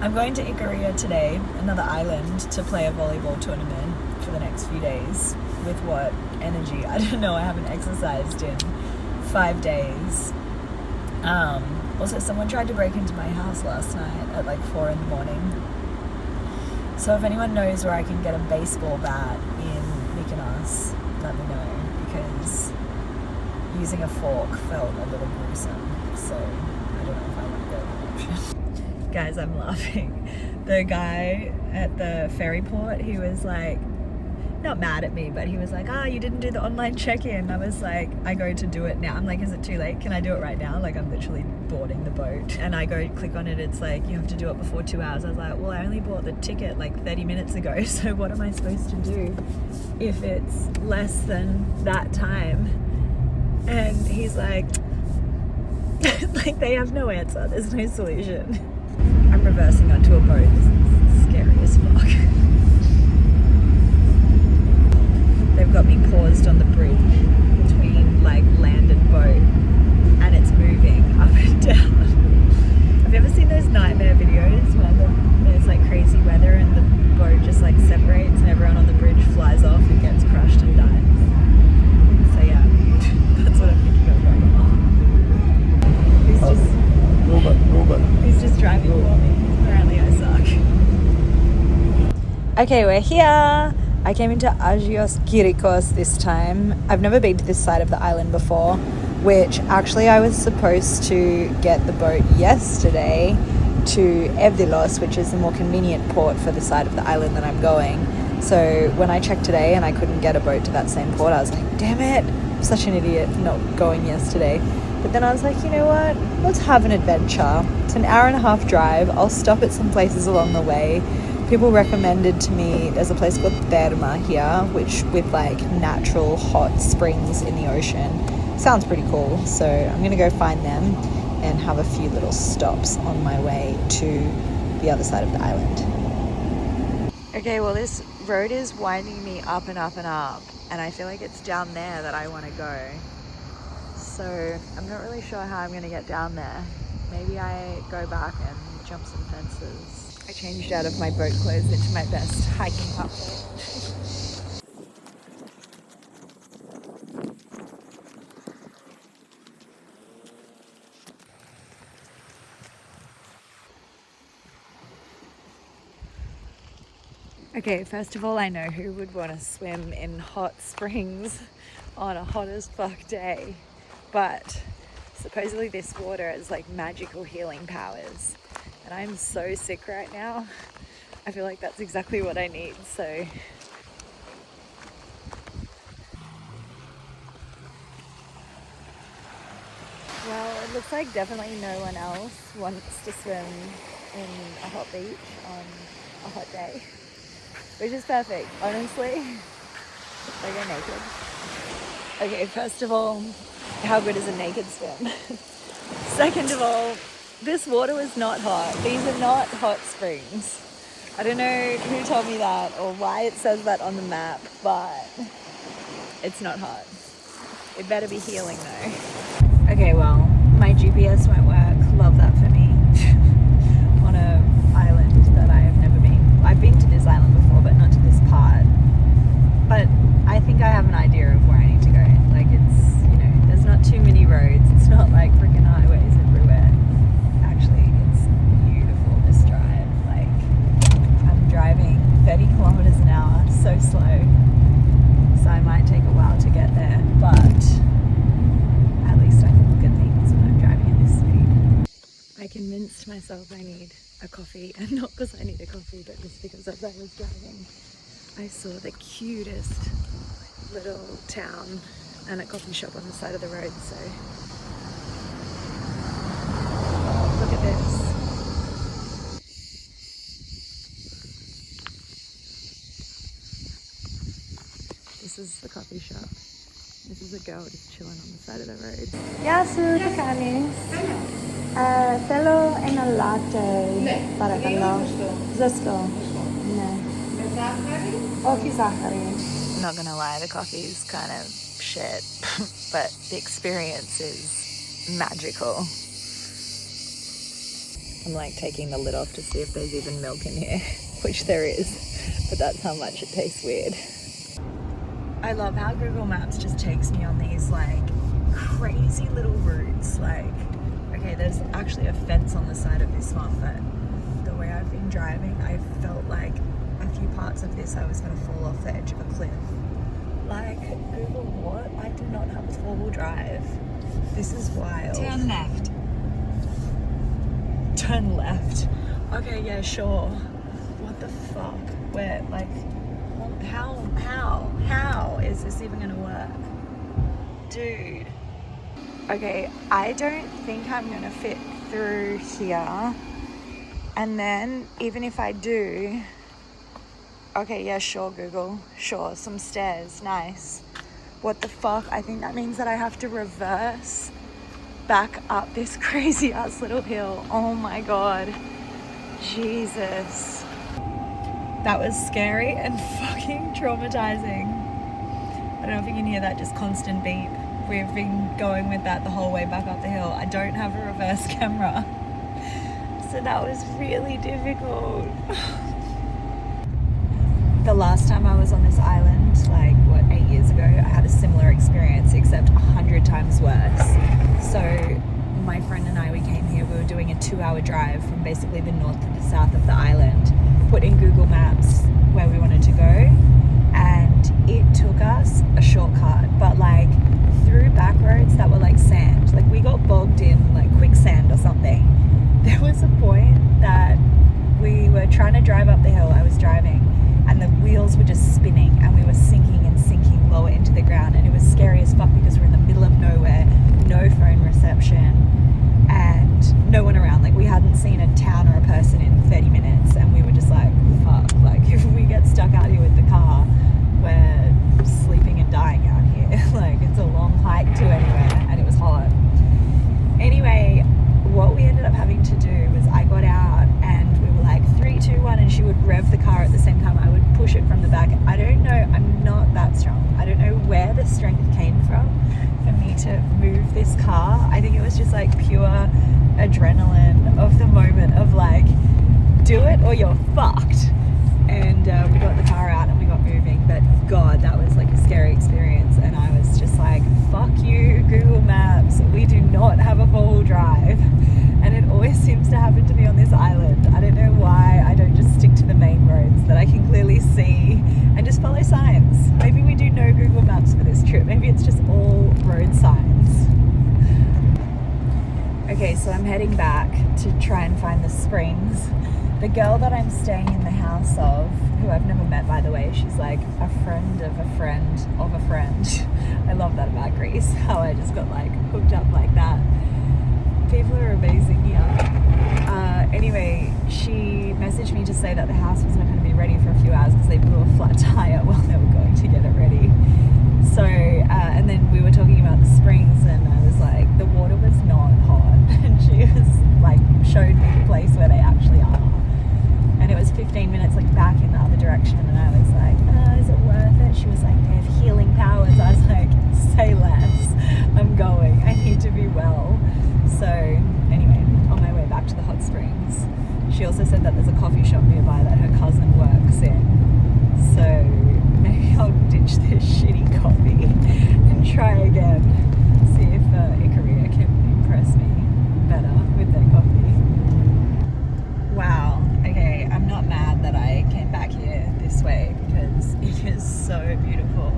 I'm going to Ikaria today, another island, to play a volleyball tournament for the next few days. With what energy? I don't know, I haven't exercised in 5 days. Also, someone tried to break into my house last night at like 4 in the morning. So if anyone knows where I can get a baseball bat in Mykonos, let me know, because using a fork felt a little gruesome. So I don't know if I want to go that option. Guys, I'm laughing. The guy at the ferry port, he was like, not mad at me, but he was like, you didn't do the online check-in. I was like, I go to do it now. I'm like, is it too late? Can I do it right now? Like, I'm literally boarding the boat. And I go click on it. It's like, you have to do it before 2 hours. I was like, well, I only bought the ticket like 30 minutes ago. So what am I supposed to do if it's less than that time? And he's like, like they have no answer. There's no solution. I'm reversing onto a boat. This is scary as fuck. They've got me paused on the bridge between like land and boat, and it's moving up and down. Have you ever seen those nightmare videos where there's like crazy weather and the boat just like separates and everyone on the bridge flies off and gets crushed and dies? So yeah, that's what I'm thinking of right now. He's just driving for me. Apparently I suck. Okay, we're here. I came into Agios Kyrikos this time. I've never been to this side of the island before, which actually I was supposed to get the boat yesterday to Evdilos, which is the more convenient port for the side of the island that I'm going. So when I checked today and I couldn't get a boat to that same port, I was like, damn it, I'm such an idiot for not going yesterday. But then I was like, you know what, let's have an adventure. It's an hour-and-a-half drive. I'll stop at some places along the way. People recommended to me, there's a place called Therma here, which with like natural hot springs in the ocean. Sounds pretty cool. So I'm gonna go find them and have a few little stops on my way to the other side of the island. Okay, well this road is winding me up and up and up, and I feel like it's down there that I want to go. So I'm not really sure how I'm going to get down there. Maybe I go back and jump some fences. I changed out of my boat clothes into my best hiking outfit. Okay, first of all, I know who would want to swim in hot springs on a hot as fuck day, but supposedly this water has like magical healing powers, and I'm so sick right now. I feel like that's exactly what I need, so. Well, it looks like definitely no one else wants to swim in a hot beach on a hot day, which is perfect, honestly. I go naked. Okay, first of all, how good is a naked swim? Second of all, this water was not hot. These are not hot springs. I don't know who told me that or why it says that on the map, but it's not hot. It better be healing though. Okay, well, my GPS won't work. Love that for me. On an island that I have never been. I've been to this island before, but not to this part. But I think I have an idea of where I need to go. Like it's, you know, there's not too many roads. It's not like freaking highways everywhere. Actually, it's beautiful, this drive. Like, I'm driving 30 kilometers an hour, so slow. So I might take a while to get there, but at least I can look at things when I'm driving at this speed. I convinced myself I need a coffee, and not because I need a coffee, but just because as I was driving, I saw the cutest little town and a coffee shop on the side of the road, so look at this. This is the coffee shop. This is a girl just chilling on the side of the road. Yasu, the kanis. Θέλω ένα latte. Ναι. Παρακαλώ. Ζεστό. Ναι. Με ζάχαρη? Όχι ζάχαρη. I'm not gonna lie, the coffee is kind of shit, but the experience is magical. I'm like taking the lid off to see if there's even milk in here, which there is, but that's how much it tastes weird. I love how Google Maps just takes me on these like crazy little routes. Like, okay, there's actually a fence on the side of this one, but the way I've been driving, I felt like a few parts of this I was going to fall off the edge of a cliff. Like, Google, what? I do not have a four-wheel drive. This is wild. Turn left. Turn left. Okay, yeah, sure. What the fuck? Where, like, how is this even gonna work? Dude. Okay, I don't think I'm gonna fit through here. And then, even if I do, okay, yeah, sure, Google. Sure, some stairs, nice. What the fuck? I think that means that I have to reverse back up this crazy ass little hill. Oh my God. Jesus. That was scary and fucking traumatizing. I don't know if you can hear that just constant beep. We've been going with that the whole way back up the hill. I don't have a reverse camera. So that was really difficult. The last time I was on this island, like, 8 years ago, I had a similar experience, except 100 times worse. So my friend and I, we came here, we were doing a 2-hour drive from basically the north to the south of the island, put in Google Maps where we wanted to go, and it took us a shortcut, but like through back roads that were like sand. Like, we got bogged in like quicksand or something. There was a point that we were trying to drive up the hill, I was driving, and the wheels were just spinning and we were sinking and sinking lower into the ground, and it was scary as fuck because we're in the middle of nowhere, no phone reception and no one around. Like, we hadn't seen a town or a person in 30 minutes and we were just like, fuck, like if we get stuck out here with the car, we're sleeping and dying out here. Like, it's a long hike to anywhere and it was hot. Anyway, what we ended up having to do was I got out and we were like 3, 2, 1, and she would rev the car at the same time. I would push it from the back. I don't know, I'm not that strong. I don't know where the strength came from for me to move this car. I think it was just like pure adrenaline of the moment of like, do it or you're fucked. And we got the car out and we got moving, but God, that was like a scary experience. And I was just like, fuck you, Google Maps, we do not have a 4-wheel drive. And it always seems to happen to me on this island. I don't know why I don't just stick to the main roads that I can clearly see and just follow signs. Maybe we do know Google Maps for this trip. Maybe it's just all road signs. Okay, so I'm heading back to try and find the springs. The girl that I'm staying in the house of, who I've never met, by the way, she's like a friend of a friend of a friend. I love that about Greece, how I just got like hooked up like that. People are amazing here. Anyway, she messaged me to say that the house was not going to be ready for a few hours because they blew a flat tire while they were going to get it ready. So, and then we were talking about the springs and I was like, the water was not hot. And she was like, showed me the place where they actually are. And it was 15 minutes like back in the other direction. And I was like, is it worth it? She was like, they have healing powers. I was like, say less. I'm going. I need to be well. So anyway, on my way back to the hot springs, she also said that there's a coffee shop nearby that her cousin works in. So maybe I'll ditch this shitty coffee and try again. See if Ikaria can impress me better with their coffee. Wow. Okay, I'm not mad that I came back here this way because it is so beautiful.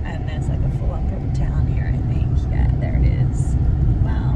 And there's like a full-on proper town here, I think. Yeah, there it is. Wow.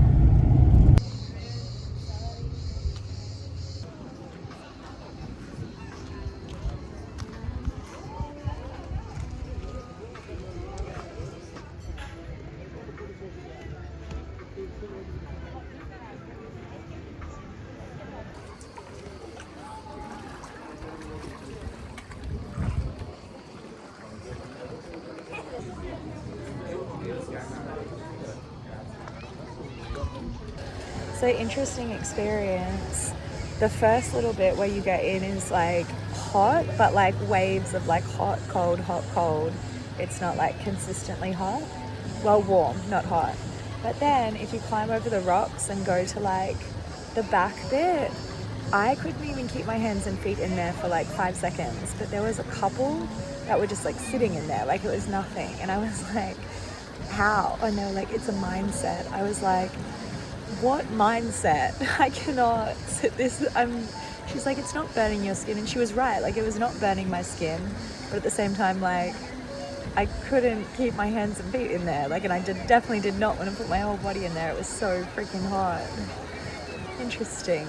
So interesting experience. The first little bit where you get in is like hot, but like waves of like hot, cold, hot, cold. It's not like consistently hot. Well, warm, not hot. But then if you climb over the rocks and go to like the back bit, I couldn't even keep my hands and feet in there for like 5 seconds. But there was a couple that were just like sitting in there like it was nothing. And I was like, how? And they were like, it's a mindset. I was like, what mindset? I cannot sit this. She's like, it's not burning your skin. And she was right. Like, it was not burning my skin. But at the same time, like, I couldn't keep my hands and feet in there. Like, and I definitely did not want to put my whole body in there. It was so freaking hot. Interesting.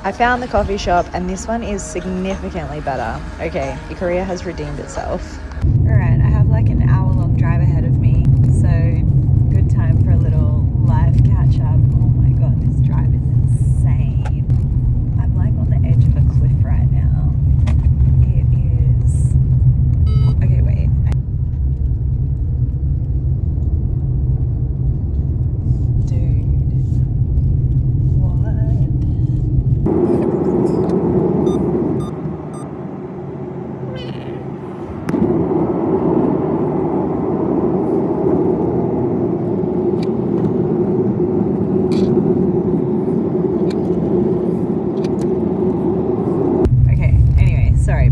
I found the coffee shop, and this one is significantly better. Okay, Ikaria has redeemed itself. All right, I have like an hour-long drive ahead of me. So, good time for a little live catch-up. Oh my god, this drive is insane. I'm like on the edge of a cliff right now. It is... Okay, wait. Dude. What?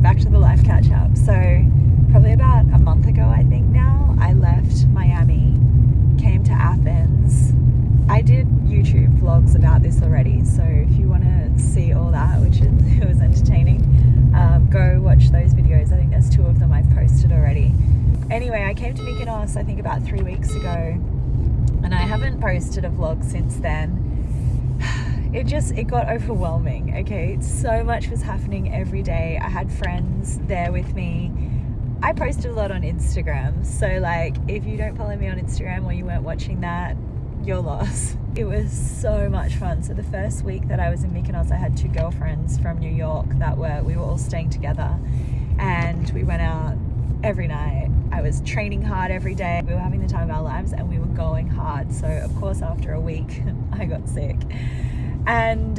Back to the life catch up. So probably about a month ago, I think now, I left Miami, came to Athens. I did YouTube vlogs about this already, so if you want to see all that, which it was entertaining, go watch those videos. I think there's 2 of them I've posted already. Anyway, I came to Mykonos I think about 3 weeks ago, and I haven't posted a vlog since then. It got overwhelming, okay? So much was happening every day. I had friends there with me. I posted a lot on Instagram, so like if you don't follow me on Instagram or you weren't watching that, you're lost. It was so much fun. So the first week that I was in Mykonos, I had 2 girlfriends from New York we were all staying together, and we went out every night. I was training hard every day. We were having the time of our lives, and we were going hard. So of course after a week I got sick. And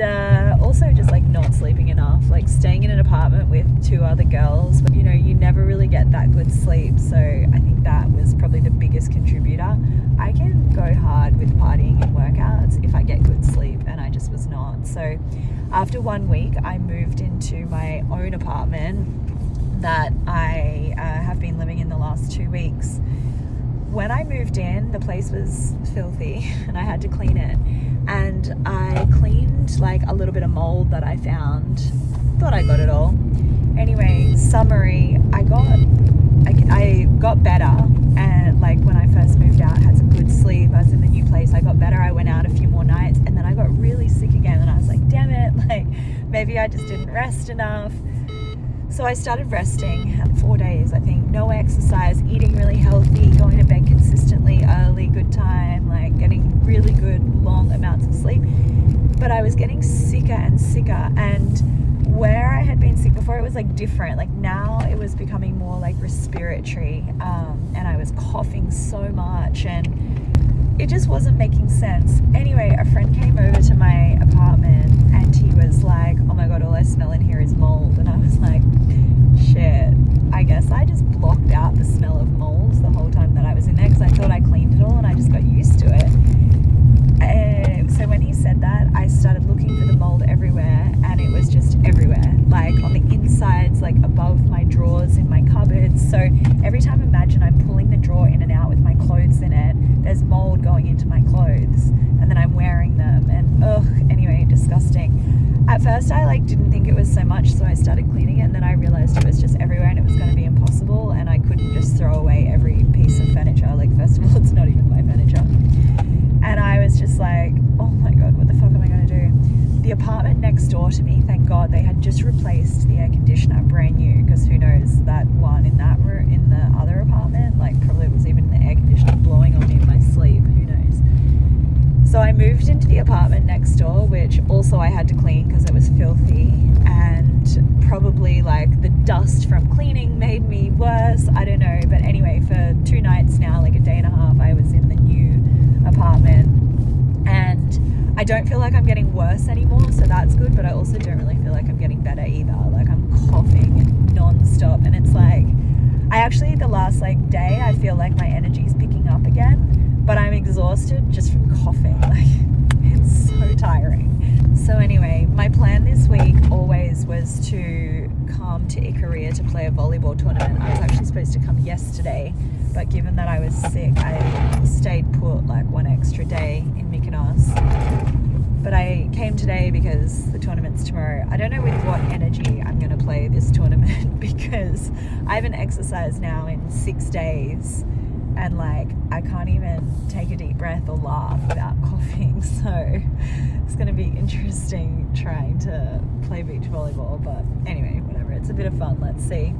also just like not sleeping enough, like staying in an apartment with 2 other girls, but you know, you never really get that good sleep. So I think that was probably the biggest contributor. I can go hard with partying and workouts if I get good sleep, and I just was not. So after 1 week, I moved into my own apartment that I have been living in the last 2 weeks. When I moved in, the place was filthy and I had to clean it. And I cleaned like a little bit of mold that I found. Thought I got it all. Anyway, summary, I got better, and like when I first moved out, had some good sleep. I was in the new place, I got better. I went out a few more nights, and then I got really sick again, and I was like, damn it, like maybe I just didn't rest enough. So I started resting 4 days, I think. No exercise, eating really healthy, going to bed consistently early, good time, like getting really good long amounts of sleep. But I was getting sicker and sicker, and where I had been sick before, it was like different. Like now it was becoming more like respiratory, and I was coughing so much, and it just wasn't making sense. Anyway, a friend came over to my apartment, and he was like, oh my god, all I smell in here is mold. And I was like, shit, I guess I just blocked out the smell of molds the whole time that I was in there, because I thought I cleaned it all and I just got used to it. So when he said that, I started looking for the mold everywhere, and it was just everywhere, like on the insides, like above my drawers in my cupboards. So every time, imagine I'm pulling the drawer in and out with my clothes in it, there's mold going into my clothes, and then I'm wearing them, and anyway, disgusting. At first I like didn't think it was so much, so I started cleaning it, and then I realized it was just everywhere, and it was going to be impossible, and I couldn't just throw away every piece of furniture. Like, first of all, it's not even my furniture. And I was just like, oh my god, what the fuck am I going to do? The apartment next door to me, thank god, they had just replaced the air conditioner, brand new, because who knows, that one in that room, in the other apartment, like probably it was even the air conditioner blowing on me in my sleep, who knows. So I moved into the apartment next door, which also I had to clean because it was filthy, and probably like the dust from cleaning made me worse, I don't know. But anyway, for 2 nights now, like a day and a half, I was in the new apartment, and I don't feel like I'm getting worse anymore, so that's good, but I also don't really feel like I'm getting better either. Like, I'm coughing non-stop, and it's like, I actually, the last like day, I feel like my energy is picking up again, but I'm exhausted just from coughing. Like, it's so tiring. So anyway, my plan this week always was to come to Ikaria to play a volleyball tournament. I was actually supposed to come yesterday, but given that I was sick, I stayed put like one extra day in Mykonos. But I came today because the tournament's tomorrow. I don't know with what energy I'm going to play this tournament because I haven't exercised now in 6 days, and like I can't even take a deep breath or laugh without coughing. So it's going to be interesting trying to play beach volleyball. But anyway, whatever. It's a bit of fun. Let's see.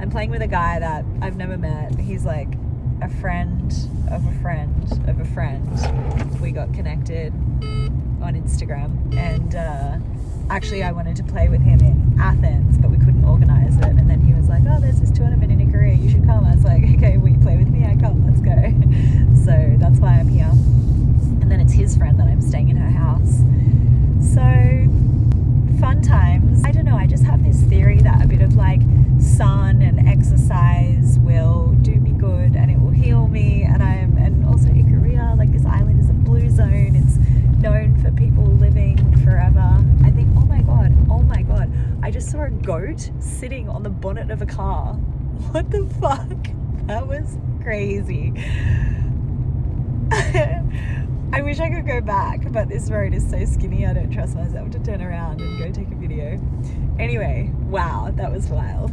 I'm playing with a guy that I've never met. He's like a friend of a friend of a friend. We got connected on Instagram, and actually I wanted to play with him in Athens, but we couldn't organize it, and then he was like, oh, there's this tournament in Ikaria, you should come. I was like, okay, will you play with me? I come, let's go. So that's why I'm here. And then it's his friend that I'm staying in her house. So fun times. I don't know, I just have this theory that a bit of like sun and exercise will do me good and it will heal me. And also Ikaria, like this island is a blue zone. It's known for people living forever. I think, oh my god, I just saw a goat sitting on the bonnet of a car. What the fuck? That was crazy. I wish I could go back, but this road is so skinny I don't trust myself to turn around and go take a video. Anyway, wow, that was wild.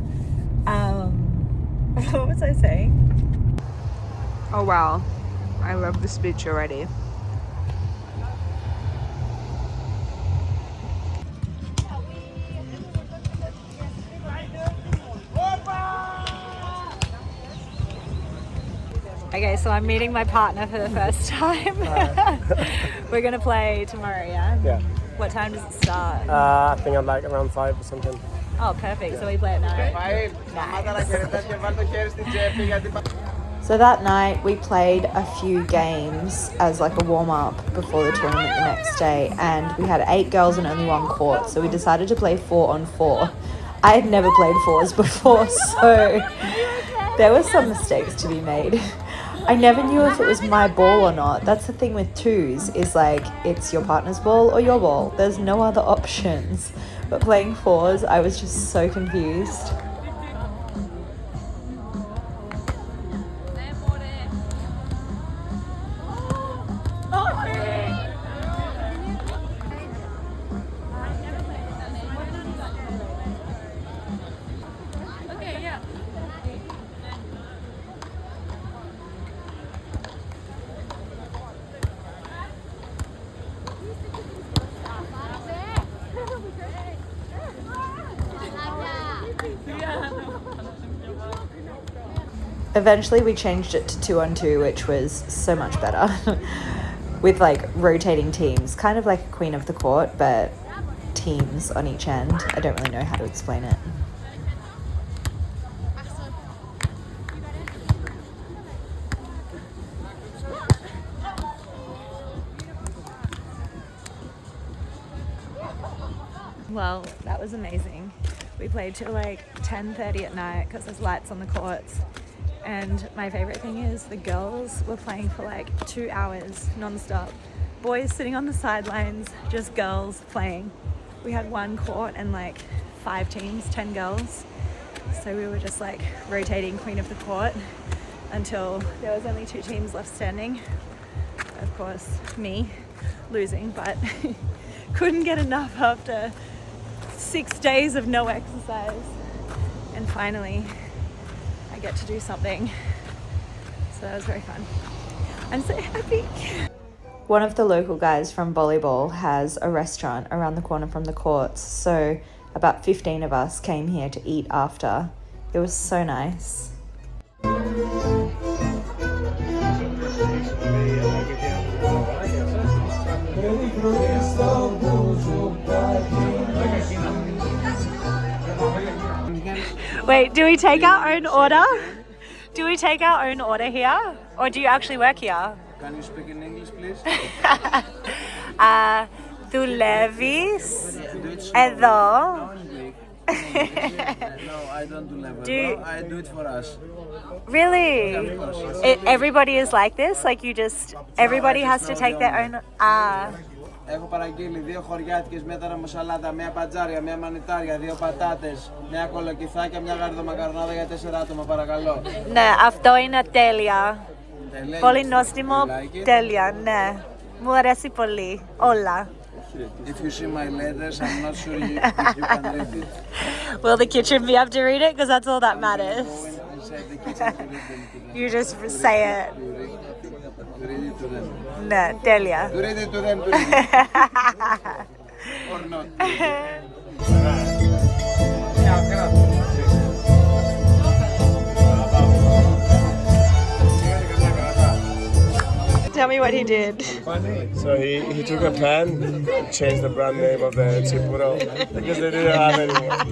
What was I saying? Oh wow, I love this beach already. Okay, so I'm meeting my partner for the first time. We're gonna play tomorrow, yeah? Yeah. What time does it start? I think I'm like around 5 or something. Oh, perfect. So we play at night. Nice. So that night we played a few games as like a warm-up before the tournament the next day, and we had 8 girls and only 1 court, so we decided to play 4-on-4. I had never played 4s before, so there were some mistakes to be made. I never knew if it was my ball or not. That's the thing with 2s, is like it's your partner's ball or your ball. There's no other options. But playing 4s, I was just so confused. Eventually we changed it to 2-on-2, which was so much better. With like rotating teams, kind of like a queen of the court, but teams on each end. I don't really know how to explain it. Well, that was amazing. We played till like 10:30 at night because there's lights on the courts. And my favorite thing is the girls were playing for like 2 hours non-stop. Boys sitting on the sidelines, just girls playing. We had 1 court and like 5 teams, 10 girls. So we were just like rotating queen of the court until there was only 2 teams left standing. Of course, me losing, but couldn't get enough after 6 days of no exercise. And finally, I get to do something. So that was very fun. I'm so happy. One of the local guys from Volleyball has a restaurant around the corner from the courts. So about 15 of us came here to eat after. It was so nice. Wait, do we take our own order? Do we take our own order here? Or do you actually work here? Can you speak in English, please? Δουλεύεις εδώ. No, I don't do level. I do it for us. Really? Everybody is like this? Like you just, everybody has to take their own. Έχω παραγγείλει 2 χωριάτικες μέτρα μοσαλάτα, 1 πατζάρια, 1 μανιτάρια, 2 πατάτες, 1 κολοκυθάκια, 1 γαρδομακαρονάδα για 4 άτομα, παρακαλώ. Ναι, αυτό είναι τέλεια. Πολύ νόστιμο, like it? τέλεια, ναι. Μου αρέσει πολύ, όλα. If you see my letters, I'm not sure if you can read it. Will the kitchen be able to read it? Because that's all that matters. Go inside the kitchen to read them to them. You just say it. To read it to them. Ναι, τέλεια. To read it to them, to read it. Or not. Tell me what he did. So he took a pan, changed the brand name of the chipuro because they didn't have anyone.